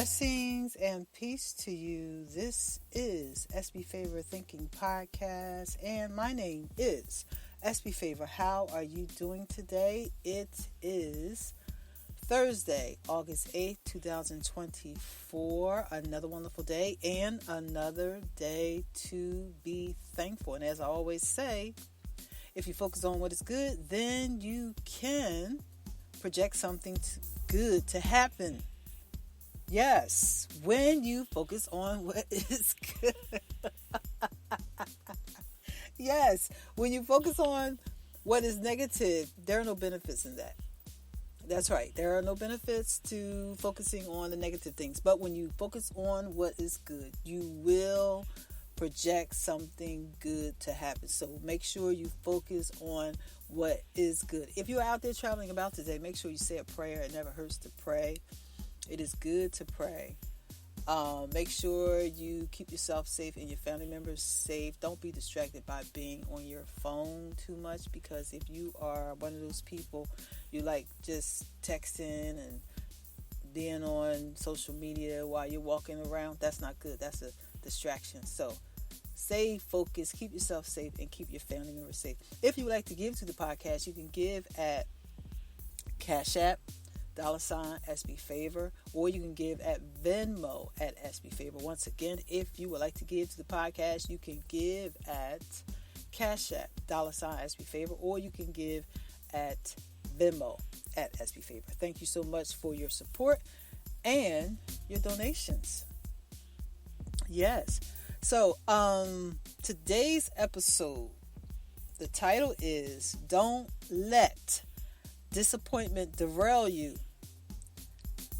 Blessings and peace to you. This is SB Favor Thinking Podcast, and my name is SB Favor. How are you doing today? It is Thursday, August 8th, 2024. Another wonderful day and another day to be thankful. And as I always say, if you focus on what is good, then you can project something good to happen. Yes, when you focus on what is good. Yes, when you focus on what is negative, there are no benefits in that. That's right. There are no benefits to focusing on the negative things. But when you focus on what is good, you will project something good to happen. So make sure you focus on what is good. If you're out there traveling about today, make sure you say a prayer. It never hurts to pray. It is good to pray. Make sure you keep yourself safe and your family members safe. Don't be distracted by being on your phone too much, because if you are one of those people, you like just texting and being on social media while you're walking around, that's not good. That's a distraction. So stay focused, keep yourself safe, and keep your family members safe. If you would like to give to the podcast, you can give at Cash App, $SB Favor, or you can give at Venmo at SB Favor. Once again, if you would like to give to the podcast, you can give at Cash App, $SB Favor, or you can give at Venmo at SB Favor. Thank you so much for your support and your donations. Yes. So, today's episode, the title is Don't Let Disappointment Derail You.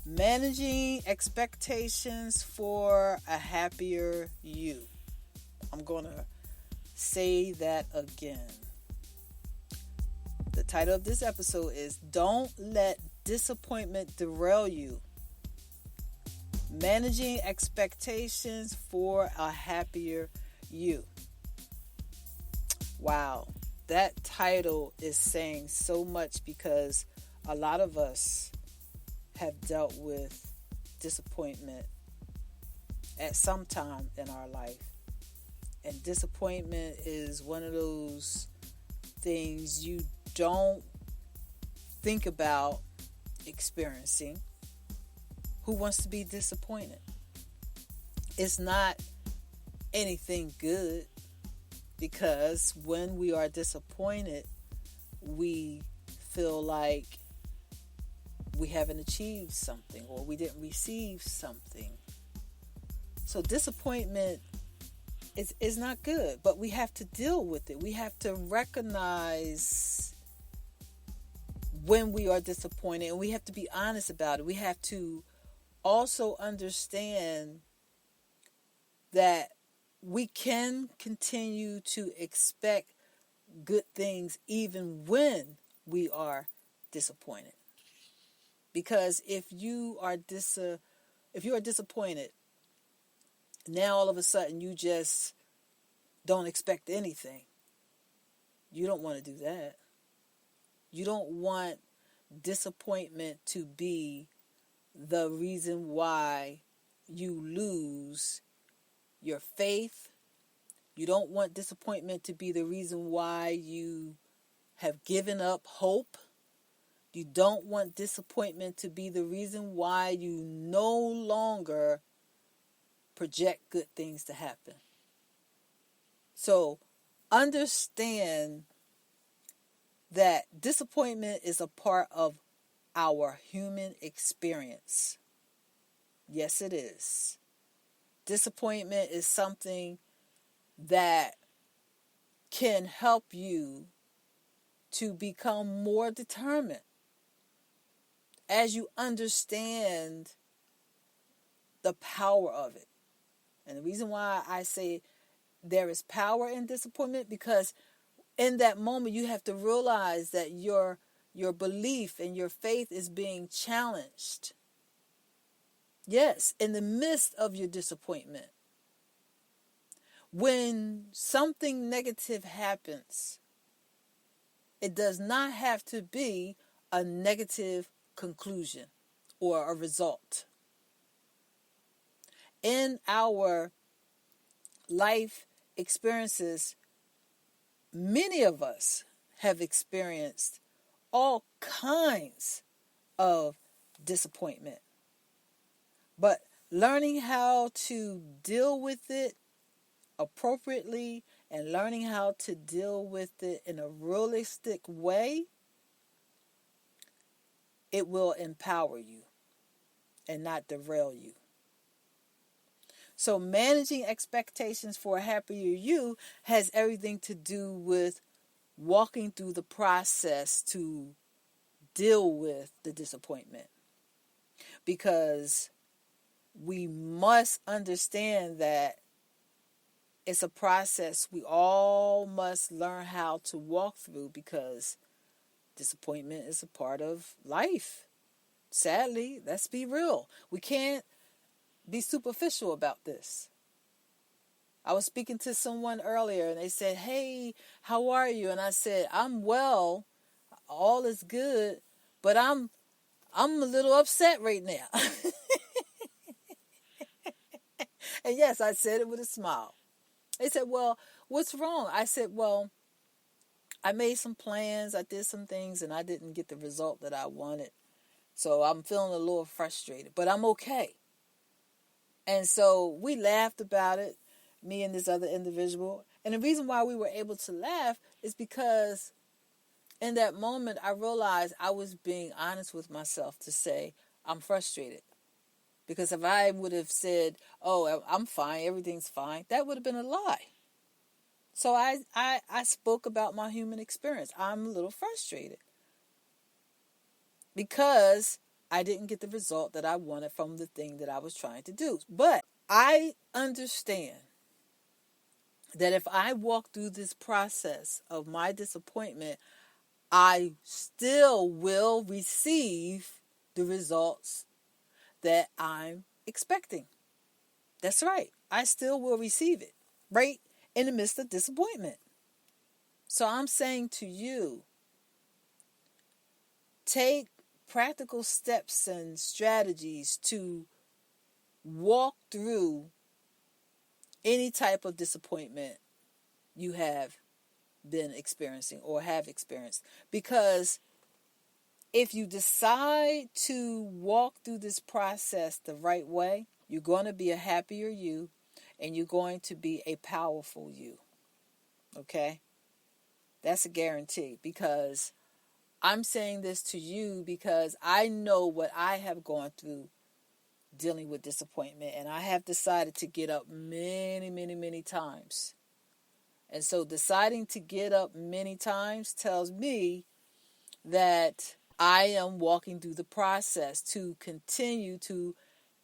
Managing expectations for a happier you. I'm going to say that again. The title of this episode is Don't Let Disappointment Derail You. Managing expectations for a happier you. Wow. That title is saying so much, because a lot of us have dealt with disappointment at some time in our life. And disappointment is one of those things you don't think about experiencing. Who wants to be disappointed? It's not anything good. Because when we are disappointed, we feel like we haven't achieved something, or we didn't receive something. So disappointment is not good, but we have to deal with it. We have to recognize when we are disappointed, and we have to be honest about it. We have to also understand that we can continue to expect good things even when we are disappointed. Because if you are disappointed, now all of a sudden you just don't expect anything. You don't want to do that. You don't want disappointment to be the reason why you lose your faith. You don't want disappointment to be the reason why you have given up hope. You don't want disappointment to be the reason why you no longer project good things to happen. So understand that disappointment is a part of our human experience. Yes, it is. Disappointment is something that can help you to become more determined as you understand the power of it. And the reason why I say there is power in disappointment, because in that moment you have to realize that your belief and your faith is being challenged. Yes, in the midst of your disappointment. When something negative happens, it does not have to be a negative conclusion or a result. in our life experiences, many of us have experienced all kinds of disappointment. But learning how to deal with it appropriately and learning how to deal with it in a realistic way, it will empower you and not derail you. So managing expectations for a happier you has everything to do with walking through the process to deal with the disappointment. Because we must understand that it's a process we all must learn how to walk through, because disappointment is a part of life. Sadly, let's be real. We can't be superficial about this. I was speaking to someone earlier and they said, "Hey, how are you?" And I said, "I'm well. All is good, but I'm a little upset right now." And yes, I said it with a smile. They said, "Well, what's wrong?" I said, "Well, I made some plans, I did some things, and I didn't get the result that I wanted. So I'm feeling a little frustrated, but I'm okay." And so we laughed about it, me and this other individual. And the reason why we were able to laugh is because in that moment, I realized I was being honest with myself to say, I'm frustrated. Because if I would have said, "Oh, I'm fine, everything's fine," that would have been a lie. So I spoke about my human experience. I'm a little frustrated because I didn't get the result that I wanted from the thing that I was trying to do. But I understand that if I walk through this process of my disappointment, I still will receive the results that I'm expecting. That's right. I still will receive it right in the midst of disappointment. So I'm saying to you, take practical steps and strategies to walk through any type of disappointment you have been experiencing or have experienced. Because if you decide to walk through this process the right way, you're going to be a happier you and you're going to be a powerful you. Okay? That's a guarantee, because I'm saying this to you because I know what I have gone through dealing with disappointment, and I have decided to get up many, many, many times. And so deciding to get up many times tells me that I am walking through the process to continue to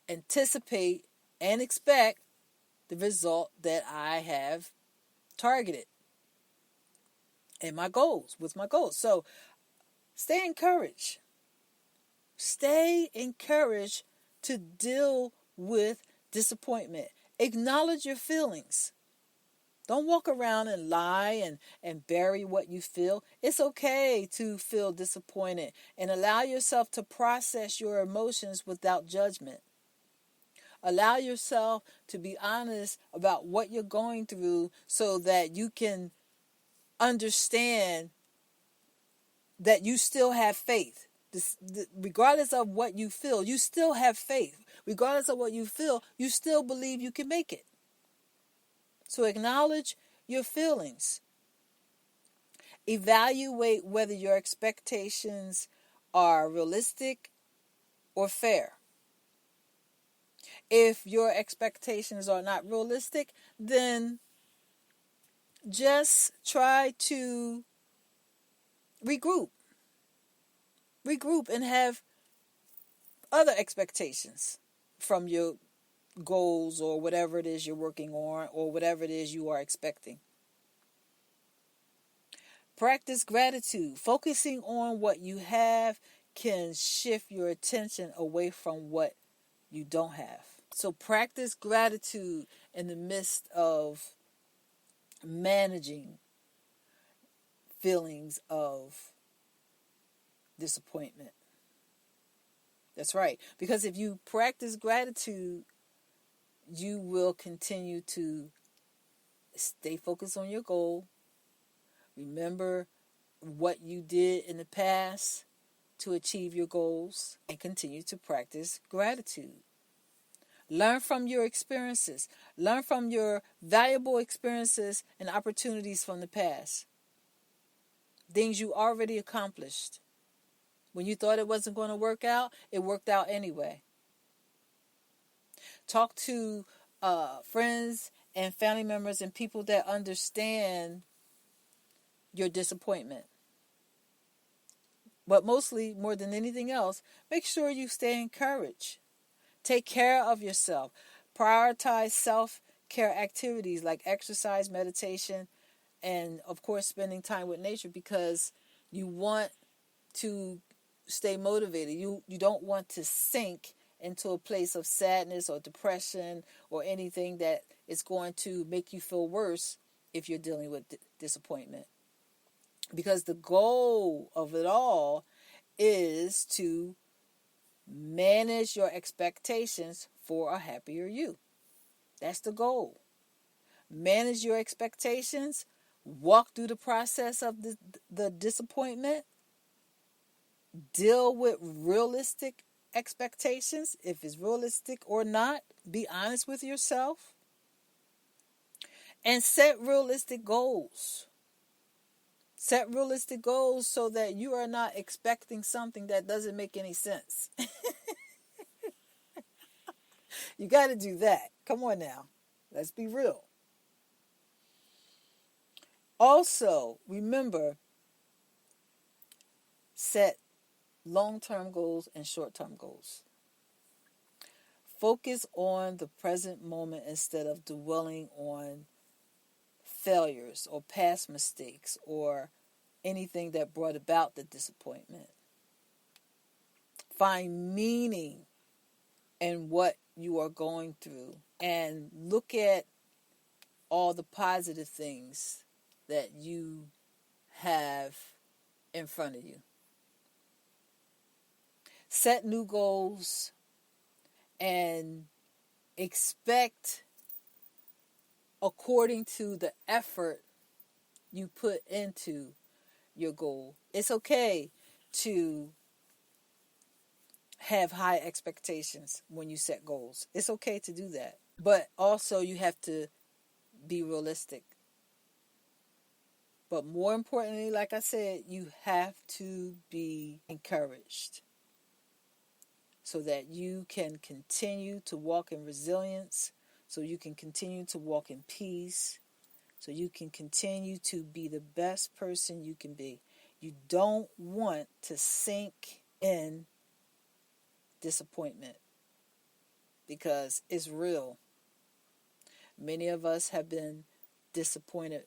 anticipate and expect the result that I have targeted and my goals, with my goals. So stay encouraged. Stay encouraged to deal with disappointment. Acknowledge your feelings. Don't walk around and lie and bury what you feel. It's okay to feel disappointed and allow yourself to process your emotions without judgment. Allow yourself to be honest about what you're going through so that you can understand that you still have faith. Regardless of what you feel, you still have faith. Regardless of what you feel, you still believe you can make it. So acknowledge your feelings. Evaluate whether your expectations are realistic or fair. If your expectations are not realistic, then just try to regroup and have other expectations from your goals or whatever it is you're working on or whatever it is you are expecting. Practice gratitude. Focusing on what you have can shift your attention away from what you don't have. So practice gratitude in the midst of managing feelings of disappointment. That's right. Because if you practice gratitude, you will continue to stay focused on your goal. Remember what you did in the past to achieve your goals, and continue to practice gratitude. Learn from your experiences. Learn from your valuable experiences and opportunities from the past. Things you already accomplished. When you thought it wasn't going to work out, it worked out anyway. Talk to friends and family members and people that understand your disappointment. But mostly, more than anything else, make sure you stay encouraged. Take care of yourself. Prioritize self-care activities like exercise, meditation, and of course spending time with nature, because you want to stay motivated. You don't want to sink into a place of sadness or depression or anything that is going to make you feel worse if you're dealing with disappointment. Because the goal of it all is to manage your expectations for a happier you. That's the goal. Manage your expectations. Walk through the process of the disappointment. Deal with realistic expectations, if it's realistic or not. Be honest with yourself. And set realistic goals. Set realistic goals so that you are not expecting something that doesn't make any sense. You got to do that. Come on now. Let's be real. Also, remember, set long-term goals and short-term goals. Focus on the present moment instead of dwelling on failures or past mistakes or anything that brought about the disappointment. Find meaning in what you are going through and look at all the positive things that you have in front of you. Set new goals and expect according to the effort you put into your goal. It's okay to have high expectations when you set goals. It's okay to do that. But also you have to be realistic. But more importantly, like I said, you have to be encouraged so that you can continue to walk in resilience, so you can continue to walk in peace, so you can continue to be the best person you can be. You don't want to sink in disappointment because it's real. Many of us have been disappointed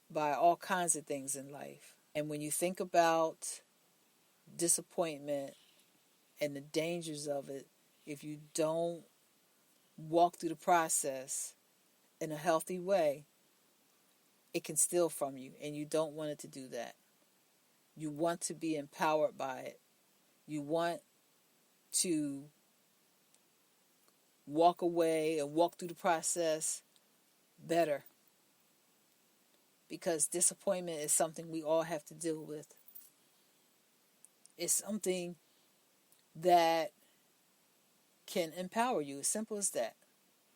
by all kinds of things in life. And when you think about disappointment and the dangers of it, if you don't walk through the process in a healthy way, it can steal from you, and you don't want it to do that. You want to be empowered by it. You want to walk away and walk through the process better, because disappointment is something we all have to deal with. It's something that can empower you. As simple as that.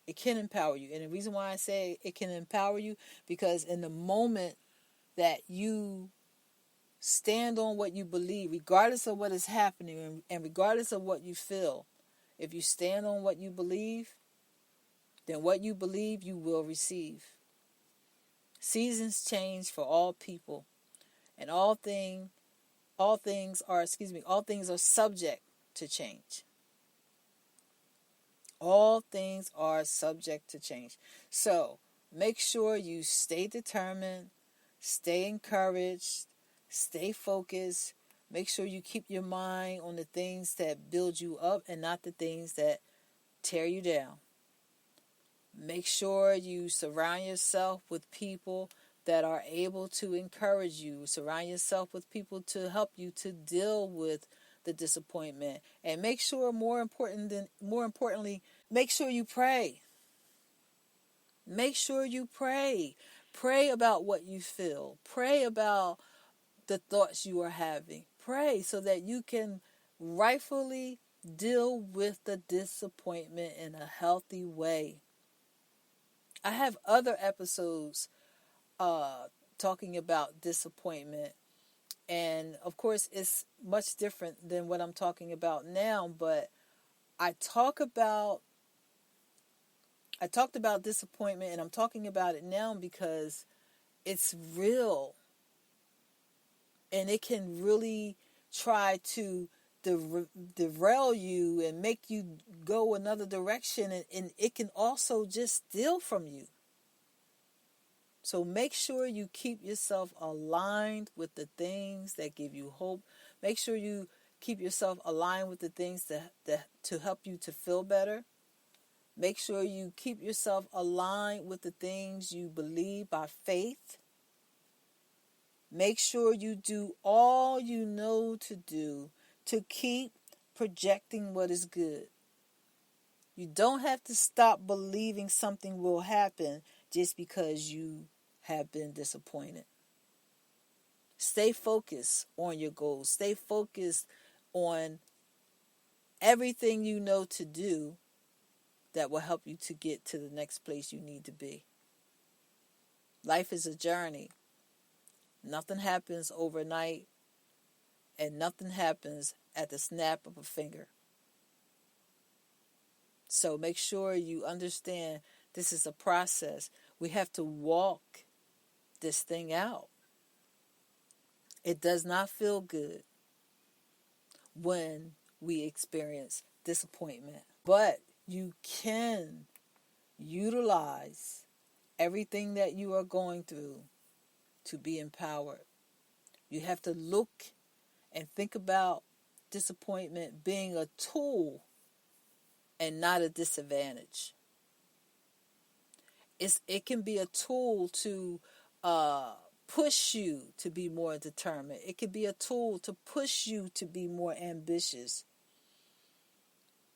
It can empower you. And the reason why I say it can empower you, because in the moment that you stand on what you believe, regardless of what is happening and regardless of what you feel, if you stand on what you believe, then what you believe you will receive. Seasons change for all people, and all things are subject to change. All things are subject to change. So make sure you stay determined, stay encouraged, stay focused. Make sure you keep your mind on the things that build you up and not the things that tear you down. Make sure you surround yourself with people that are able to encourage you. Surround yourself with people to help you to deal with the disappointment. And make sure, more importantly, make sure you pray. Make sure you pray. Pray about what you feel. Pray about the thoughts you are having. Pray so that you can rightfully deal with the disappointment in a healthy way. I have other episodes talking about disappointment, and of course it's much different than what I'm talking about now, but I talked about disappointment, and I'm talking about it now because it's real, and it can really try to derail you and make you go another direction, and it can also just steal from you. So make sure you keep yourself aligned with the things that give you hope. Make sure you keep yourself aligned with the things that to help you to feel better. Make sure you keep yourself aligned with the things you believe by faith. Make sure you do all you know to do to keep projecting what is good. You don't have to stop believing something will happen just because you have been disappointed. Stay focused on your goals. Stay focused on everything you know to do that will help you to get to the next place you need to be. Life is a journey. Nothing happens overnight, and nothing happens at the snap of a finger. So make sure you understand this is a process. We have to walk this thing out. It does not feel good when we experience disappointment, but you can utilize everything that you are going through to be empowered. You have to look and think about disappointment being a tool and not a disadvantage. It can be a tool to push you to be more determined. It can be a tool to push you to be more ambitious.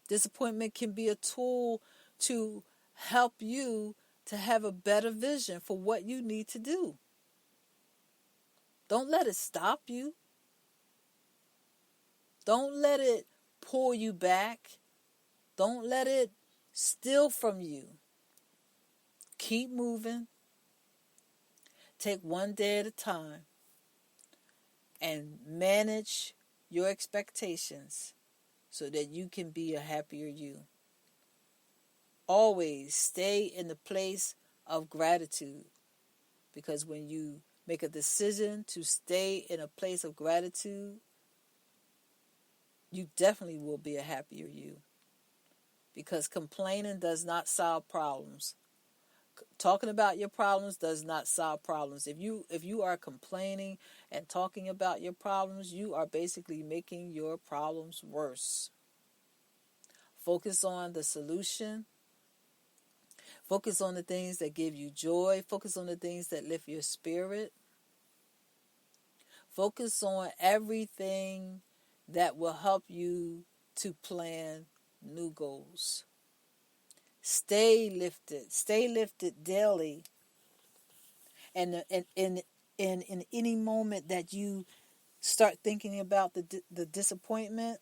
Disappointment can be a tool to help you to have a better vision for what you need to do. Don't let it stop you. Don't let it pull you back. Don't let it steal from you. Keep moving. Take one day at a time and manage your expectations so that you can be a happier you. Always stay in the place of gratitude, because when you make a decision to stay in a place of gratitude, you definitely will be a happier you, because complaining does not solve problems. Talking about your problems does not solve problems. If you are complaining and talking about your problems, you are basically making your problems worse. Focus on the solution. Focus on the things that give you joy. Focus on the things that lift your spirit. Focus on everything that will help you to plan new goals. Stay lifted daily. And in any moment that you start thinking about the disappointment,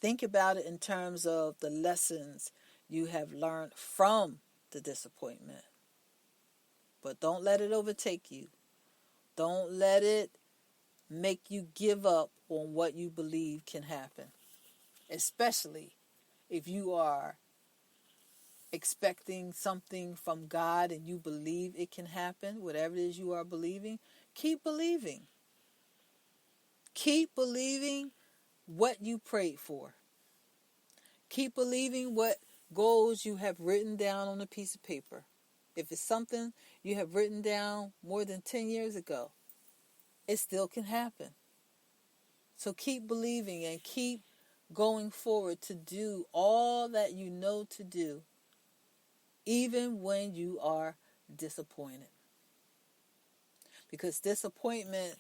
think about it in terms of the lessons you have learned from the disappointment. But don't let it overtake you. Don't let it make you give up on what you believe can happen. Especially if you are expecting something from God and you believe it can happen, whatever it is you are believing, keep believing. Keep believing what you prayed for. Keep believing what goals you have written down on a piece of paper. If it's something you have written down more than 10 years ago, it still can happen. So keep believing and keep going forward to do all that you know to do, even when you are disappointed. Because disappointment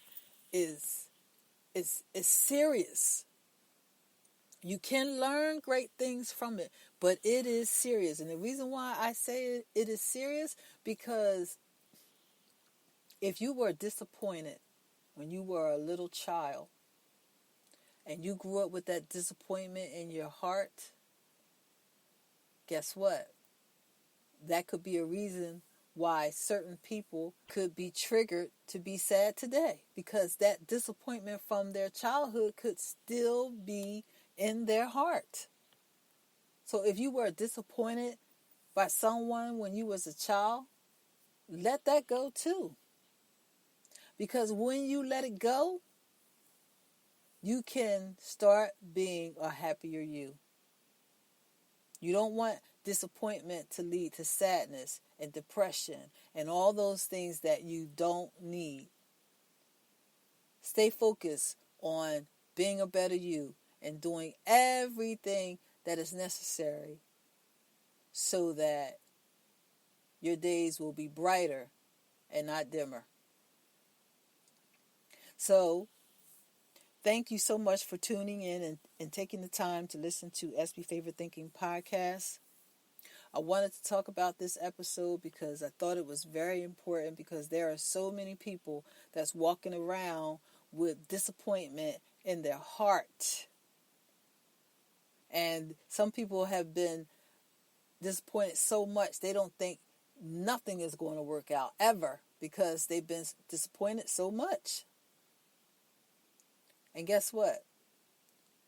is serious. You can learn great things from it, but it is serious. And the reason why I say it is serious, because if you were disappointed when you were a little child and you grew up with that disappointment in your heart, guess what? That could be a reason why certain people could be triggered to be sad today, because that disappointment from their childhood could still be in their heart. So if you were disappointed by someone when you was a child, let that go too. Because when you let it go, you can start being a happier you. You don't want disappointment to lead to sadness and depression and all those things that you don't need. Stay focused on being a better you and doing everything that is necessary so that your days will be brighter and not dimmer. So, thank you so much for tuning in and taking the time to listen to SB Favorite Thinking Podcast. I wanted to talk about this episode because I thought it was very important, because there are so many people that's walking around with disappointment in their heart. And some people have been disappointed so much they don't think nothing is going to work out ever, because they've been disappointed so much. And guess what?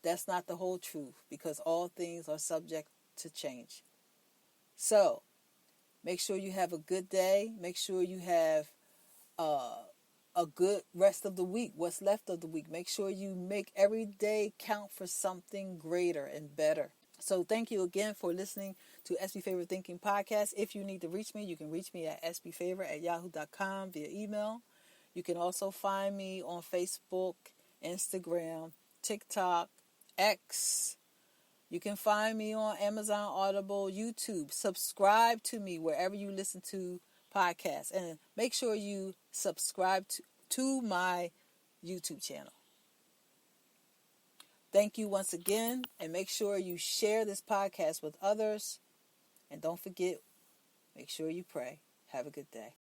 That's not the whole truth, because all things are subject to change. So, make sure you have a good day. Make sure you have a good rest of the week, what's left of the week. Make sure you make every day count for something greater and better. So thank you again for listening to SB Favorite Thinking Podcast. If you need to reach me, you can reach me at sbfavorite@yahoo.com via email. You can also find me on Facebook, Instagram, TikTok, X. You can find me on Amazon Audible, YouTube. Subscribe to me wherever you listen to podcasts. And make sure you subscribe to my YouTube channel. Thank you once again. And make sure you share this podcast with others. And don't forget, make sure you pray. Have a good day.